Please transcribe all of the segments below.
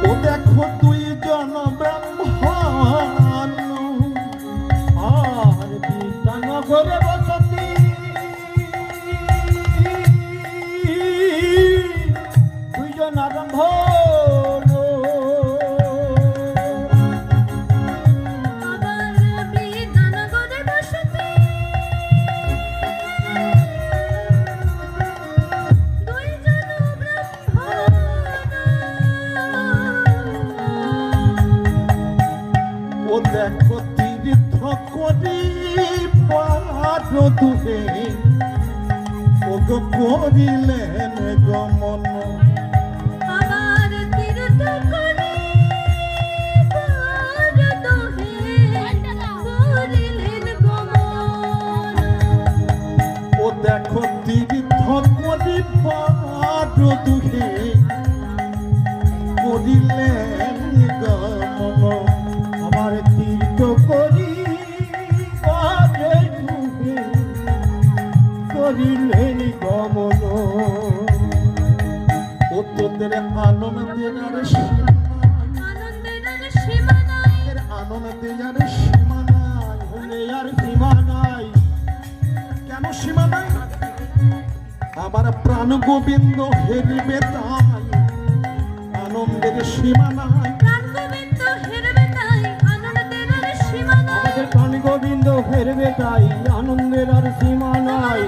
ও দেখো দুইজন ব্রাহ্মণ আর বিদ্যানগরে বসতি, দুইজন ব্রাহ্মণ দেখো তীর্থ করি পারতুহে ওগো করিলেন গমন। আমার তীর্থ করি পারতুহে করিলেন গমন। ও দেখো তীর্থ করি পারতুহে করিলেন গমন। আমার তীর্থ করি করিলেন গমন। ও তোদের আনন্দের আর সীমা নাই, আনন্দের আর সীমা নাই, হলে আর সীমা নাই। কেন সীমা নাই? আমার প্রাণ গোবিন্দ হেরিবে তাই আনন্দের সীমা নাই। আমাদের প্রাণ গোবিন্দ ফেরবে তাই আনন্দের আর সীমা নাই।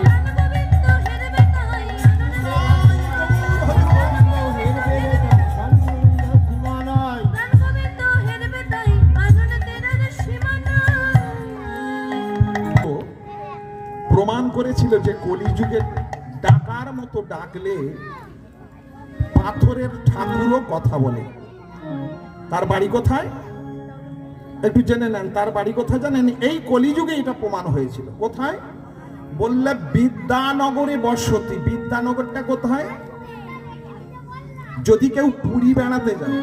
প্রমাণ করেছিল যে কলিযুগে ডাকার মতো ডাকলে পাথরের ঠাকুরও কথা বলে। তার বাড়ি কোথায় একটু জেনে নেন, তার বাড়ি কোথায় জানেন? এই কলিযুগে এটা প্রমাণ হয়েছিল। কোথায় বললে বিদ্যানগরে বসতি। বিদ্যানগরটা কোথায়? যদি কেউ পুরী বেড়াতে যায়,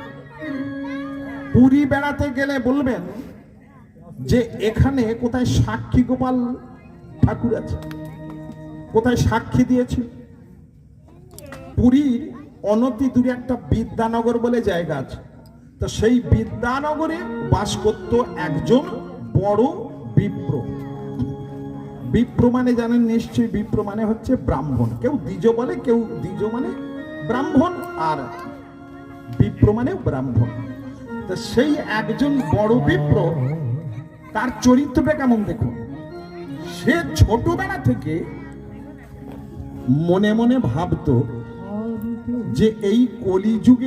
পুরী বেড়াতে গেলে বলবেন যে এখানে কোথায় সাক্ষী গোপাল ঠাকুর আছে, কোথায় সাক্ষী দিয়েছে। পুরীর অনতি দূরে একটা বিদ্যানগর বলে জায়গা আছে। তো সেই বিদ্যানগরে বাস করত একজন বড় বিপ্র। বিপ্র মানে জানেন নিশ্চয়ই, বিপ্র মানে হচ্ছে ব্রাহ্মণ। কেউ দ্বিজ বলে, কেউ দ্বিজ মানে ব্রাহ্মণ, আর বিপ্র মানে ব্রাহ্মণ। তো সেই একজন বড় বিপ্র, তার চরিত্রটা কেমন দেখুন। সে ছোটবেলা থেকে মনে মনে ভাবতো যে এই কলিযুগে